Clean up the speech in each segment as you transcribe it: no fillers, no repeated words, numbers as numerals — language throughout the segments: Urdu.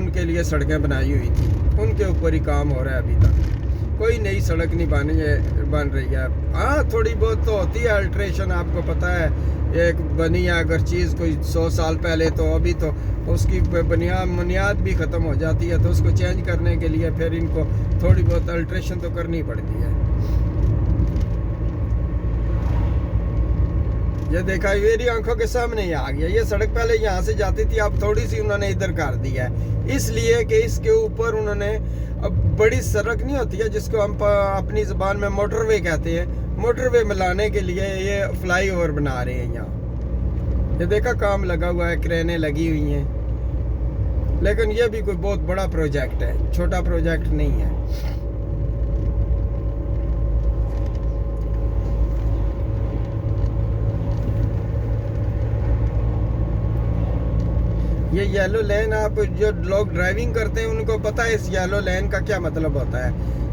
ان کے لیے سڑکیں بنائی ہوئی تھی، ان کے اوپر ہی کام ہو رہا ہے ابھی تک، کوئی نئی سڑک نہیں بن رہی ہے۔ ہاں تھوڑی بہت تو ہوتی ہے الٹریشن، آپ کو پتہ ہے ایک بنی ہے اگر چیز کوئی 100 سال پہلے، تو ابھی تو اس کی بنیاد بھی ختم ہو جاتی ہے، تو اس کو چینج کرنے کے لیے پھر ان کو تھوڑی بہت الٹریشن تو کرنی پڑتی ہے۔ یہ دیکھا میری آنکھوں کے سامنے ہی آ گیا، یہ سڑک پہلے یہاں سے جاتی تھی، اب تھوڑی سی انہوں نے ادھر کر دی ہے، اس لیے کہ اس کے اوپر انہوں نے اب بڑی سڑک نہیں ہوتی ہے جس کو ہم اپنی زبان میں موٹر وے کہتے ہیں، موٹر وے ملانے کے لیے یہ فلائی اوور بنا رہے ہیں یہاں۔ یہ دیکھا کام لگا ہوا ہے، کرینیں لگی ہوئی ہیں، لیکن یہ بھی کوئی بہت بڑا پروجیکٹ ہے، چھوٹا پروجیکٹ نہیں ہے۔ یہ یلو لین، آپ جو لوگ ڈرائیونگ کرتے ہیں ان کو پتہ ہے اس یلو لین کا کیا مطلب ہوتا ہے۔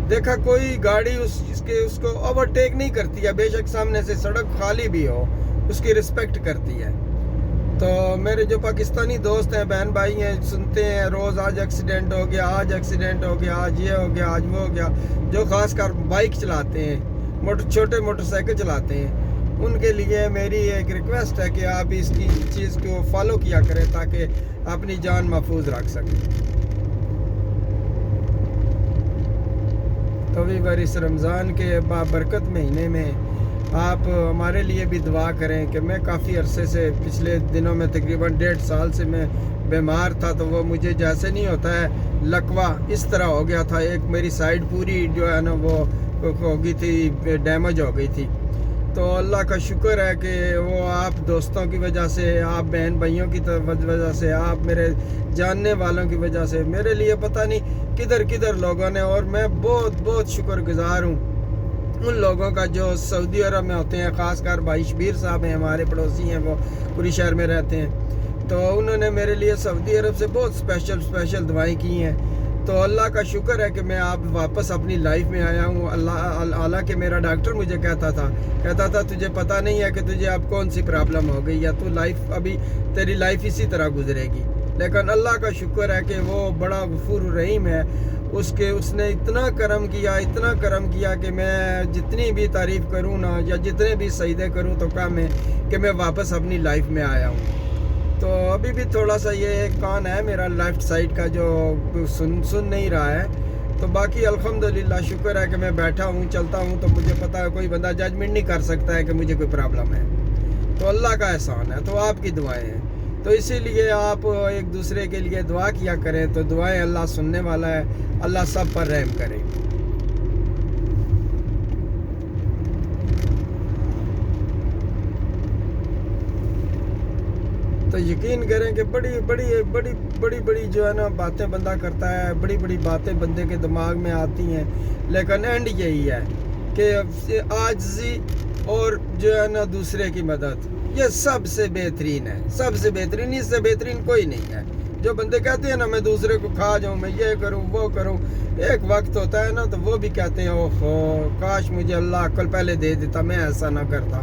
دیکھا کوئی گاڑی اس کو اوورٹیک نہیں کرتی ہے، بے شک سامنے سے سڑک خالی بھی ہو، اس کی رسپیکٹ کرتی ہے۔ تو میرے جو پاکستانی دوست ہیں، بہن بھائی ہیں، سنتے ہیں روز آج ایکسیڈنٹ ہو گیا، آج ایکسیڈنٹ ہو گیا، آج یہ ہو گیا، آج وہ ہو گیا، جو خاص کر بائک چلاتے ہیں، چھوٹے موٹر سائیکل چلاتے ہیں، ان کے لیے میری ایک ریکویسٹ ہے کہ آپ اس کی چیز کو فالو کیا کریں تاکہ اپنی جان محفوظ رکھ سکیں۔ تو بھی بر اس رمضان کے بابرکت مہینے میں آپ ہمارے لیے بھی دعا کریں کہ میں کافی عرصے سے پچھلے دنوں میں تقریباً 1.5 سال سے میں بیمار تھا، تو وہ مجھے جیسے نہیں ہوتا ہے لکوہ اس طرح ہو گیا تھا، ایک میری سائیڈ پوری جو ہے نا وہ ہو گئی تھی، ڈیمیج ہو گئی تھی۔ تو اللہ کا شکر ہے کہ وہ آپ دوستوں کی وجہ سے، آپ بہن بھائیوں کی وجہ سے، آپ میرے جاننے والوں کی وجہ سے، میرے لیے پتہ نہیں کدھر لوگوں نے، اور میں بہت بہت شکر گزار ہوں ان لوگوں کا جو سعودی عرب میں ہوتے ہیں، خاص کر بھائی شبیر صاحب ہیں، ہمارے پڑوسی ہیں، وہ پوری شہر میں رہتے ہیں، تو انہوں نے میرے لیے سعودی عرب سے بہت اسپیشل دعائیں کی ہیں۔ تو اللہ کا شکر ہے کہ میں آپ واپس اپنی لائف میں آیا ہوں۔ اللہ کہ میرا ڈاکٹر مجھے کہتا تھا تجھے پتہ نہیں ہے کہ تجھے اب کون سی پرابلم ہو گئی، یا تو ابھی تیری لائف اسی طرح گزرے گی، لیکن اللہ کا شکر ہے کہ وہ بڑا غفور رحیم ہے، اس نے اتنا کرم کیا کہ میں جتنی بھی تعریف کروں نا، یا جتنے بھی سجدے کروں تو کم ہے کہ میں واپس اپنی لائف میں آیا ہوں۔ تو ابھی بھی تھوڑا سا یہ ایک کان ہے میرا لیفٹ سائیڈ کا جو سن نہیں رہا ہے، تو باقی الحمدللہ شکر ہے کہ میں بیٹھا ہوں، چلتا ہوں، تو مجھے پتہ ہے کوئی بندہ ججمنٹ نہیں کر سکتا ہے کہ مجھے کوئی پرابلم ہے، تو اللہ کا احسان ہے، تو آپ کی دعائیں ہیں، تو اسی لیے آپ ایک دوسرے کے لیے دعا کیا کریں، تو دعائیں اللہ سننے والا ہے، اللہ سب پر رحم کرے۔ تو یقین کریں کہ بڑی جو ہے نا باتیں بندہ کرتا ہے، بڑی باتیں بندے کے دماغ میں آتی ہیں، لیکن اینڈ یہی ہے کہ عاجزی اور جو ہے نا دوسرے کی مدد، یہ سب سے بہترین ہے، سب سے بہترین، اس سے بہترین کوئی نہیں ہے۔ جو بندے کہتے ہیں نا میں دوسرے کو کھا جاؤں، میں یہ کروں وہ کروں، ایک وقت ہوتا ہے نا تو وہ بھی کہتے ہیں اوہو کاش مجھے اللہ عقل پہلے دے دیتا، میں ایسا نہ کرتا۔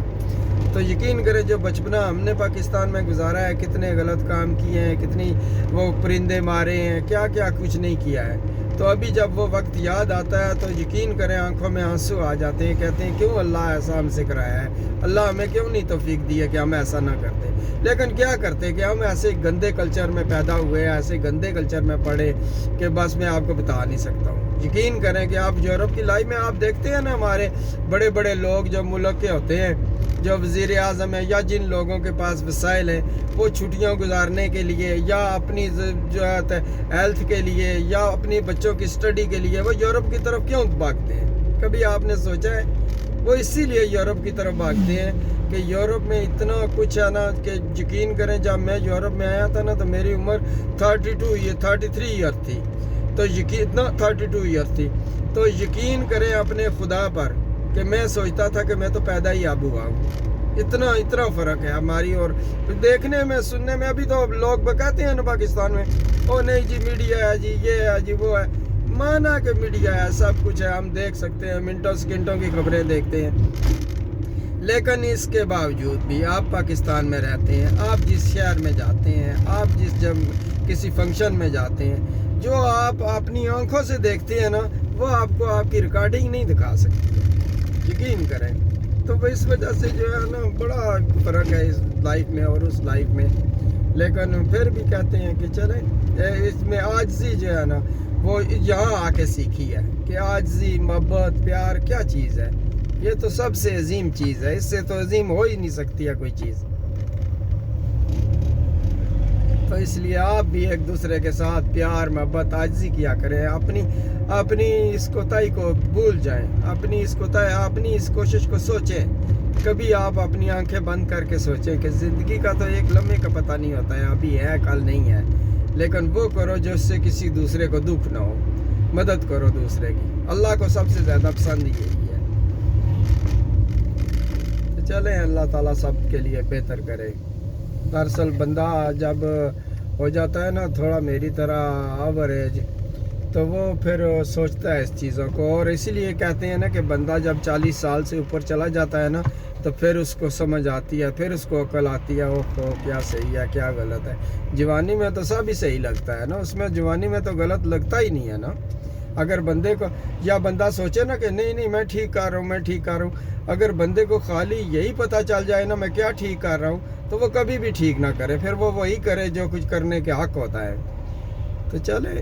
تو یقین کرے جو بچپنا ہم نے پاکستان میں گزارا ہے، کتنے غلط کام کیے ہیں، کتنی وہ پرندے مارے ہیں، کیا کچھ نہیں کیا ہے، تو ابھی جب وہ وقت یاد آتا ہے تو یقین کریں آنکھوں میں آنسو آ جاتے ہیں، کہتے ہیں کیوں اللہ ایسا ہم سے کرایا ہے، اللہ ہمیں کیوں نہیں توفیق دی ہے کہ ہم ایسا نہ کرتے، لیکن کیا کرتے کہ ہم ایسے گندے کلچر میں پیدا ہوئے، ایسے گندے کلچر میں پڑے کہ بس میں آپ کو بتا نہیں سکتا ہوں۔ یقین کریں کہ آپ یورپ کی لائف میں آپ دیکھتے ہیں نا، ہمارے بڑے لوگ جو ملک کے ہوتے ہیں، جو وزیر اعظم ہیں یا جن لوگوں کے پاس وسائل ہیں، وہ چھٹیاں گزارنے کے لیے یا اپنی جو ہے ہیلتھ کے لیے یا اپنی بچوں کی سٹڈی کے لیے وہ یورپ کی طرف کیوں بھاگتے ہیں؟ کبھی آپ نے سوچا ہے؟ وہ اسی لیے یورپ کی طرف بھاگتے ہیں کہ یورپ میں اتنا کچھ ہے نا کہ یقین کریں جب میں یورپ میں آیا تھا نا تو میری عمر 33 ایئر تھی، تو 32 ایئر تھی، تو یقین کریں اپنے خدا پر کہ میں سوچتا تھا کہ میں تو پیدا ہی اب ہوا ہوں، اتنا فرق ہے ہماری اور دیکھنے میں سننے میں۔ ابھی تو لوگ کہتے ہیں نا پاکستان میں او نہیں جی میڈیا ہے جی، یہ ہے جی، وہ ہے، مانا کہ میڈیا ہے، سب کچھ ہے، ہم دیکھ سکتے ہیں، منٹوں سیکنڈوں کی خبریں دیکھتے ہیں، لیکن اس کے باوجود بھی آپ پاکستان میں رہتے ہیں، آپ جس شہر میں جاتے ہیں، آپ کسی فنکشن میں جاتے ہیں، جو آپ اپنی آنکھوں سے دیکھتے ہیں نا وہ آپ کو آپ کی ریکارڈنگ نہیں دکھا سکتی ہے، یقین کریں۔ تو وہ اس وجہ سے جو ہے نا بڑا فرق ہے اس لائف میں اور اس لائف میں، لیکن پھر بھی کہتے ہیں کہ چلیں اس میں عاجزی جو ہے نا وہ یہاں آ کے سیکھی ہے کہ عاجزی، محبت، پیار کیا چیز ہے، یہ تو سب سے عظیم چیز ہے، اس سے تو عظیم ہو ہی نہیں سکتی ہے کوئی چیز۔ تو اس لیے آپ بھی ایک دوسرے کے ساتھ پیار، محبت، عاجزی کیا کریں، اپنی اس کوتاہی کو بھول جائیں، اپنی اس کوشش کو سوچیں۔ کبھی آپ اپنی آنکھیں بند کر کے سوچیں کہ زندگی کا تو ایک لمحے کا پتہ نہیں ہوتا ہے، ابھی ہے کل نہیں ہے، لیکن وہ کرو جو اس سے کسی دوسرے کو دکھ نہ ہو، مدد کرو دوسرے کی، اللہ کو سب سے زیادہ پسند یہی ہے۔ تو چلیں اللہ تعالیٰ سب کے لیے بہتر کرے۔ دراصل بندہ جب ہو جاتا ہے نا تھوڑا میری طرح اوریج، تو وہ پھر سوچتا ہے اس چیزوں کو، اور اسی لیے کہتے ہیں نا کہ بندہ جب 40 سال سے اوپر چلا جاتا ہے نا تو پھر اس کو سمجھ آتی ہے، پھر اس کو عقل آتی ہے، اوہ کیا صحیح ہے کیا غلط ہے۔ جوانی میں تو سب ہی صحیح لگتا ہے نا، اس میں جوانی میں تو غلط لگتا ہی نہیں ہے نا۔ اگر بندے کو یا بندہ سوچے نا کہ نہیں میں ٹھیک کر رہا ہوں، اگر بندے کو خالی یہی پتہ چل جائے نا میں کیا ٹھیک کر رہا ہوں تو وہ کبھی بھی ٹھیک نہ کرے، پھر وہ وہی کرے جو کچھ کرنے کے حق ہوتا ہے۔ تو چلے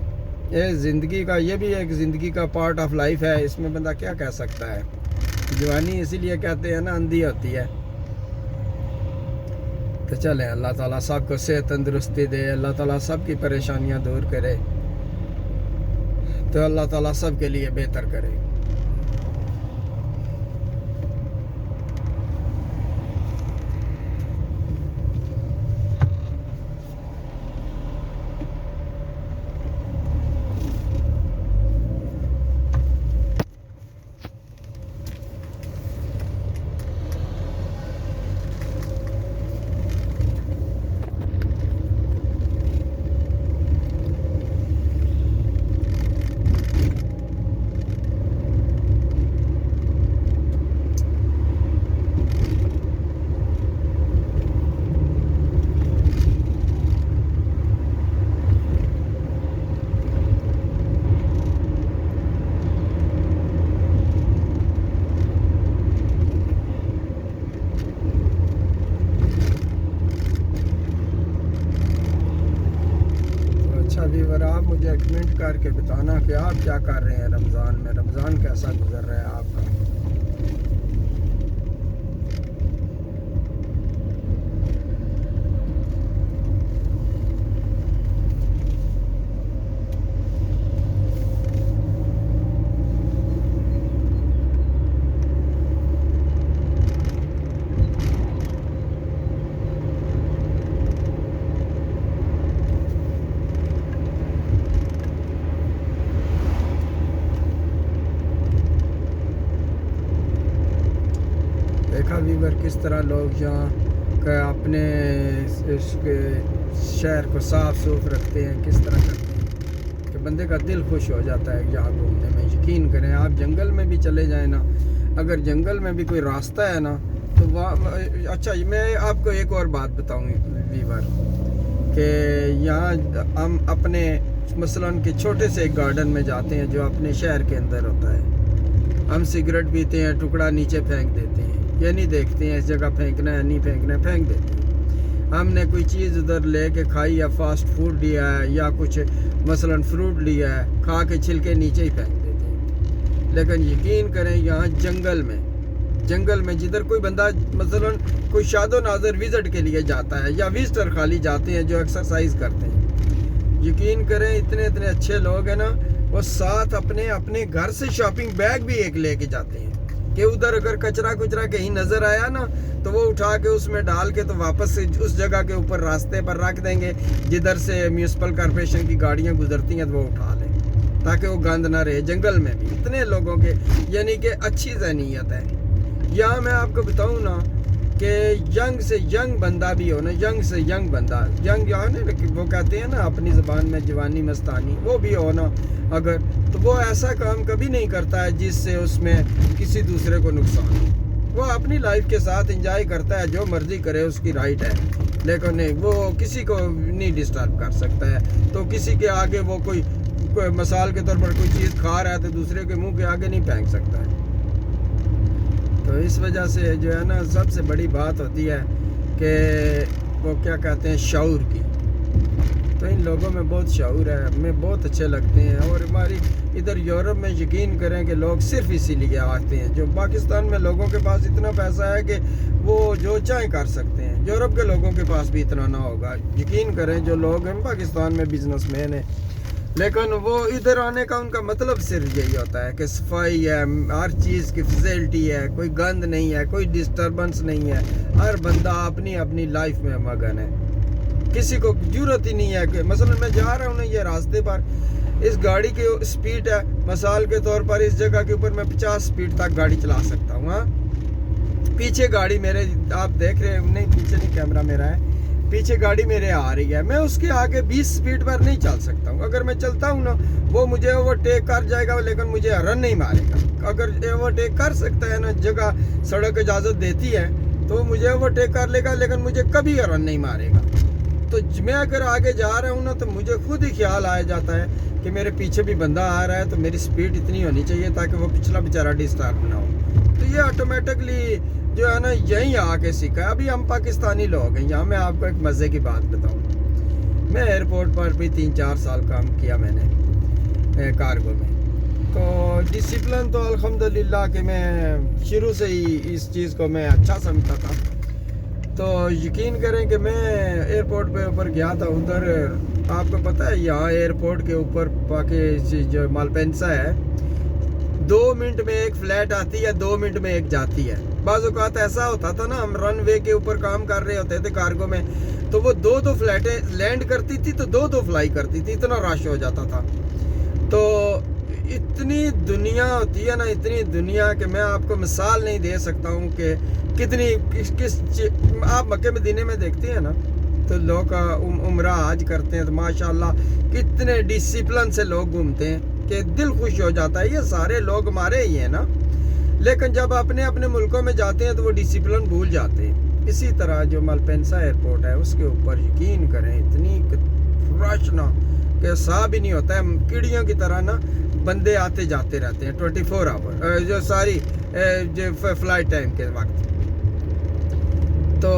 یہ زندگی کا، یہ بھی ایک زندگی کا پارٹ آف لائف ہے، اس میں بندہ کیا کہہ سکتا ہے۔ جوانی اسی لیے کہتے ہیں نا اندھی ہوتی ہے۔ تو چلیں اللہ تعالیٰ سب کو صحت تندرستی دے، اللہ تعالیٰ سب کی پریشانیاں دور کرے، تو اللہ تعالیٰ سب کے لیے بہتر کرے۔ ویور آپ مجھے کمنٹ کر کے بتانا کہ آپ کیا کر رہے ہیں رمضان میں، رمضان کیسا گزر رہا ہے آپ کا۔ دیکھا ویور کس طرح لوگ یہاں اپنے شہر کو صاف ستھرا رکھتے ہیں، کس طرح کرتے ہیں کہ بندے کا دل خوش ہو جاتا ہے یہاں گھومنے میں۔ یقین کریں آپ جنگل میں بھی چلے جائیں نا، اگر جنگل میں بھی کوئی راستہ ہے نا تو اچھا میں آپ کو ایک اور بات بتاؤں ویور کہ یہاں ہم اپنے مثلاً کہ چھوٹے سے ایک گارڈن میں جاتے ہیں جو اپنے شہر کے اندر ہوتا ہے، ہم سگریٹ پیتے ہیں، ٹکڑا نیچے پھینک دیتے ہیں، یہ نہیں دیکھتے ہیں اس جگہ پھینکنا ہے نہیں پھینکنا ہے، پھینک دیتے ہیں۔ ہم نے کوئی چیز ادھر لے کے کھائی یا فاسٹ فوڈ لیا ہے یا کچھ مثلاً فروٹ لیا ہے، کھا کے چھلکے نیچے ہی پھینک دیتے ہیں۔ لیکن یقین کریں یہاں جنگل میں جدھر کوئی بندہ مثلاً کوئی شاد و ناظر وزٹ کے لیے جاتا ہے یا وزٹر خالی جاتے ہیں جو ایکسرسائز کرتے ہیں، یقین کریں اتنے اچھے لوگ ہیں نا، وہ ساتھ اپنے گھر سے شاپنگ بیگ بھی ایک لے کے جاتے ہیں کہ ادھر اگر کچرا کہیں نظر آیا نا تو وہ اٹھا کے اس میں ڈال کے تو واپس سے اس جگہ کے اوپر راستے پر رکھ دیں گے جدھر سے میونسپل کارپوریشن کی گاڑیاں گزرتی ہیں تو وہ اٹھا لیں تاکہ وہ گند نہ رہے۔ جنگل میں بھی اتنے لوگوں کے یعنی کہ اچھی ذہنیت ہے۔ یہاں میں آپ کو بتاؤں نا کہ ینگ سے ینگ بندہ بھی ہو نا، ینگ سے ینگ بندہ، ینگ یعنی وہ کہتے ہیں نا اپنی زبان میں جوانی مستانی، وہ بھی ہو نا اگر، تو وہ ایسا کام کبھی نہیں کرتا ہے جس سے اس میں کسی دوسرے کو نقصان ہو۔ وہ اپنی لائف کے ساتھ انجوائے کرتا ہے، جو مرضی کرے اس کی رائٹ ہے، لیکن نہیں وہ کسی کو نہیں ڈسٹرب کر سکتا ہے. تو کسی کے آگے وہ کوئی مثال کے طور پر کوئی چیز کھا رہا ہے تو دوسرے کے منہ کے آگے نہیں پھینک سکتا ہے. تو اس وجہ سے جو ہے نا سب سے بڑی بات ہوتی ہے کہ وہ کیا کہتے ہیں شعور کی. تو ان لوگوں میں بہت شعور ہے, ہمیں بہت اچھے لگتے ہیں. اور ہماری ادھر یورپ میں یقین کریں کہ لوگ صرف اسی لیے آتے ہیں. جو پاکستان میں لوگوں کے پاس اتنا پیسہ ہے کہ وہ جو چاہیں کر سکتے ہیں, یورپ کے لوگوں کے پاس بھی اتنا نہ ہوگا. یقین کریں جو لوگ ہیں پاکستان میں بزنس مین ہیں, لیکن وہ ادھر آنے کا ان کا مطلب صرف یہی ہوتا ہے کہ صفائی ہے, ہر چیز کی فیسلٹی ہے, کوئی گند نہیں ہے, کوئی ڈسٹربنس نہیں ہے, ہر بندہ اپنی اپنی لائف میں مگن ہے. کسی کو ضرورت ہی نہیں ہے کہ مثلا میں جا رہا ہوں نا یہ راستے پر, اس گاڑی کی سپیڈ ہے مثال کے طور پر اس جگہ کے اوپر میں 50 سپیڈ تک گاڑی چلا سکتا ہوں. ہاں پیچھے گاڑی میرے آپ دیکھ رہے ہیں, نہیں پیچھے نہیں کیمرہ میرا ہے, پیچھے گاڑی میرے آ رہی ہے, میں اس کے آگے 20 سپیڈ پر نہیں چل سکتا ہوں. اگر میں چلتا ہوں نا وہ مجھے اوورٹیک کر جائے گا لیکن مجھے ہرن نہیں مارے گا. اگر اوورٹیک کر سکتا ہے نا, جگہ سڑک اجازت دیتی ہے تو مجھے اوورٹیک کر لے گا لیکن مجھے کبھی ہرن نہیں مارے گا. تو میں اگر آگے جا رہا ہوں نا تو مجھے خود ہی خیال آیا جاتا ہے کہ میرے پیچھے بھی بندہ آ رہا ہے تو میری سپیڈ اتنی ہونی چاہیے تاکہ وہ پچھلا بیچارہ ڈسٹرب نہ ہو. تو یہ آٹومیٹکلی جو ہے نا یہیں آ کے سیکھا ہے. ابھی ہم پاکستانی لوگ ہیں یہاں. میں آپ کو ایک مزے کی بات بتاؤں, میں ایئرپورٹ پر بھی 3-4 سال کام کیا میں نے کارگو میں. تو ڈسپلن تو الحمدللہ کہ میں شروع سے ہی اس چیز کو میں اچھا سمجھتا تھا. تو یقین کریں کہ میں ایئرپورٹ پہ اوپر گیا تھا. ادھر آپ کو پتہ ہے یہاں ایئرپورٹ کے اوپر جو مالپینسا ہے 2 منٹ میں ایک فلائٹ آتی ہے, 2 منٹ میں ایک جاتی ہے. بعض اوقات ایسا ہوتا تھا نا, ہم رن وے کے اوپر کام کر رہے ہوتے تھے کارگو میں, تو وہ 2 فلائٹیں لینڈ کرتی تھی تو 2 فلائی کرتی تھی, اتنا رش ہو جاتا تھا. تو اتنی دنیا ہوتی ہے نا, اتنی دنیا کہ میں آپ کو مثال نہیں دے سکتا ہوں کہ کتنی کس آپ مکہ مدینے میں دیکھتے ہیں نا تو لوگ عمرہ حج کرتے ہیں تو ماشاءاللہ کتنے ڈسپلن سے لوگ گھومتے ہیں کہ دل خوش ہو جاتا ہے. یہ سارے لوگ ہمارے ہی ہیں نا, لیکن جب اپنے اپنے ملکوں میں جاتے ہیں تو وہ ڈسپلن بھول جاتے ہیں. اسی طرح جو مالپینسا ایئرپورٹ ہے اس کے اوپر یقین کریں اتنی رش نہ کہ صاحب ہی نہیں ہوتا ہے. کیڑیوں کی طرح نا بندے آتے جاتے رہتے ہیں 24 آور جو ساری جو فلائٹ ٹائم کے وقت. تو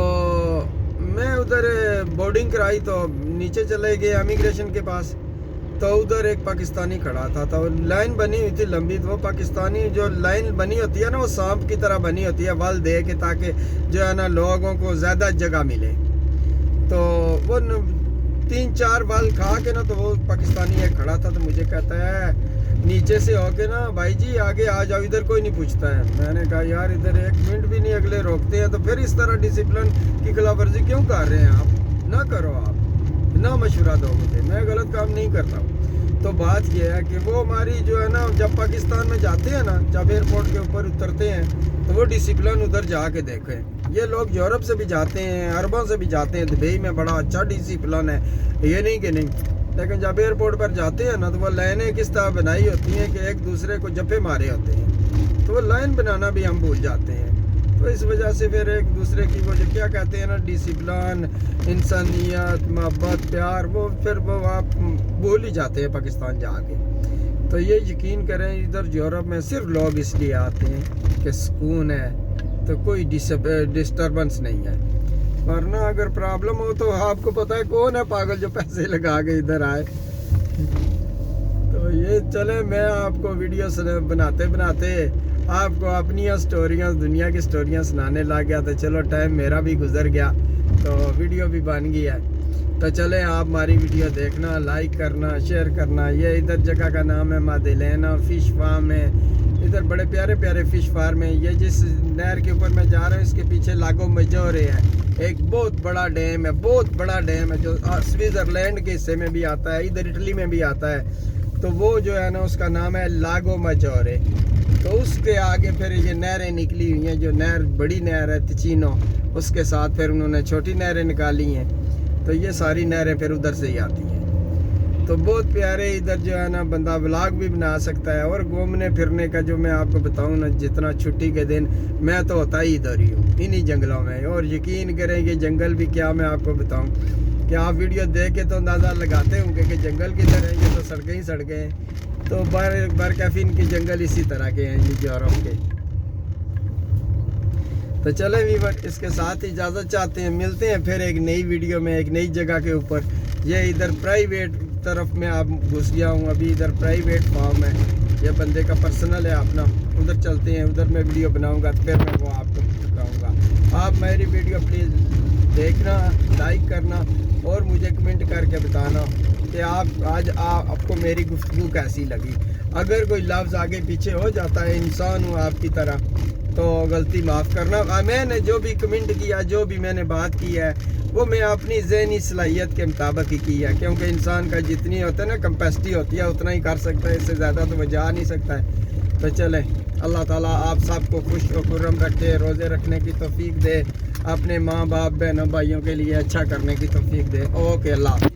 میں ادھر بورڈنگ کرائی تو نیچے چلے گئے امیگریشن کے پاس, تو ادھر ایک پاکستانی کھڑا تھا. تو لائن بنی ہوئی تھی لمبی, تو وہ پاکستانی جو لائن بنی ہوتی ہے نا وہ سانپ کی طرح بنی ہوتی ہے ول دے کے تاکہ جو ہے نا لوگوں کو زیادہ جگہ ملے. تو وہ 3-4 ول کھا کے نا تو وہ پاکستانی ایک کھڑا تھا تو مجھے کہتا ہے نیچے سے ہو کے نا بھائی جی آگے آ جاؤ, ادھر کوئی نہیں پوچھتا ہے. میں نے کہا یار ادھر 1 منٹ بھی نہیں اگلے روکتے ہیں, تو پھر اس طرح ڈسپلن کی خلاف ورزی کیوں کر رہے ہیں آپ؟ نہ کرو, آپ نہ مشورہ دو مجھے, میں غلط کام نہیں کرتا ہوں. تو بات یہ ہے کہ وہ ہماری جو ہے نا جب پاکستان میں جاتے ہیں نا, جب ایئرپورٹ کے اوپر اترتے ہیں تو وہ ڈسپلن ادھر جا کے دیکھیں. یہ لوگ یورپ سے بھی جاتے ہیں, عربوں سے بھی جاتے ہیں, دبئی میں بڑا اچھا ڈسپلن ہے, یہ نہیں کہ نہیں, لیکن جب ایئرپورٹ پر جاتے ہیں نا تو وہ لائنیں کس طرح بنائی ہوتی ہیں کہ ایک دوسرے کو جپے مارے ہوتے ہیں, تو وہ لائن بنانا بھی ہم بھول جاتے ہیں. تو اس وجہ سے پھر ایک دوسرے کی وہ جو کیا کہتے ہیں نا ڈسپلن, انسانیت, محبت, پیار, وہ پھر وہ آپ بھول ہی جاتے ہیں پاکستان جا کے. تو یہ یقین کریں ادھر یورپ میں صرف لوگ اس لیے آتے ہیں کہ سکون ہے, تو کوئی ڈسٹربنس نہیں ہے. ورنہ اگر پرابلم ہو تو آپ کو پتہ ہے کون ہے پاگل جو پیسے لگا کے ادھر آئے. تو یہ چلے میں آپ کو ویڈیو بناتے بناتے آپ کو اپنی سٹوریاں, دنیا کی سٹوریاں سنانے لگ گیا. تو چلو ٹائم میرا بھی گزر گیا تو ویڈیو بھی بن گئی ہے. تو چلیں آپ ہماری ویڈیو دیکھنا, لائک کرنا, شیئر کرنا. یہ ادھر جگہ کا نام ہے مادیلینا فش فارم ہے. ادھر بڑے پیارے پیارے فش فارم ہیں. یہ جس نہر کے اوپر میں جا رہا ہوں اس کے پیچھے لاگو میجورے ہے, ایک بہت بڑا ڈیم ہے, بہت بڑا ڈیم ہے جو سوئٹزرلینڈ کے حصے میں بھی آتا ہے, ادھر اٹلی میں بھی آتا ہے. تو وہ جو ہے نا اس کا نام ہے لاگو میجورے. تو اس کے آگے پھر یہ نہریں نکلی ہوئی ہیں, جو نہر بڑی نہر ہے تچینو, اس کے ساتھ پھر انہوں نے چھوٹی نہریں نکالی ہیں. تو یہ ساری نہریں پھر ادھر سے ہی آتی ہیں. تو بہت پیارے ادھر جو ہے نا بندہ ولاگ بھی بنا سکتا ہے. اور گھومنے پھرنے کا جو میں آپ کو بتاؤں نا, جتنا چھٹی کے دن میں تو ہوتا ہی ادھر ہی ہوں انہی جنگلوں میں. اور یقین کریں کہ جنگل بھی کیا میں آپ کو بتاؤں کہ آپ ویڈیو دیکھ کے تو اندازہ لگاتے ہوں گے کہ جنگل کدھر ہیں, یہ تو سڑکیں ہی سڑکیں ہیں. تو برکیفین کے جنگل اسی طرح کے ہیں یہ یورپ کے. تو چلیں ویور, اس کے ساتھ اجازت چاہتے ہیں, ملتے ہیں پھر ایک نئی ویڈیو میں ایک نئی جگہ کے اوپر. یہ ادھر پرائیویٹ طرف میں آپ گھس گیا ہوں, ابھی ادھر پرائیویٹ فارم ہے, یہ بندے کا پرسنل ہے اپنا. ادھر چلتے ہیں, ادھر میں ویڈیو بناؤں گا, پھر میں وہ آپ کو دکھاؤں گا. آپ میری ویڈیو پلیز دیکھنا, لائک کرنا اور مجھے کمنٹ کر کے بتانا کہ آپ کو میری گفتگو کیسی لگی. اگر کوئی لفظ آگے پیچھے ہو جاتا ہے, انسان ہوں آپ کی طرح, تو غلطی معاف کرنا. میں نے جو بھی کمنٹ کیا, جو بھی میں نے بات کی ہے, وہ میں اپنی ذہنی صلاحیت کے مطابق ہی کی ہے. کیونکہ انسان کا جتنی ہوتا ہے نا کمپیسٹی ہوتی ہے اتنا ہی کر سکتا ہے, اس سے زیادہ تو وہ جا نہیں سکتا ہے. تو چلیں, اللہ تعالیٰ آپ سب کو خوش و خرم رکھے, روزے رکھنے کی توفیق دے, اپنے ماں باپ بہنوں بھائیوں کے لیے اچھا کرنے کی توفیق دے. اوکے, اللہ حافظ.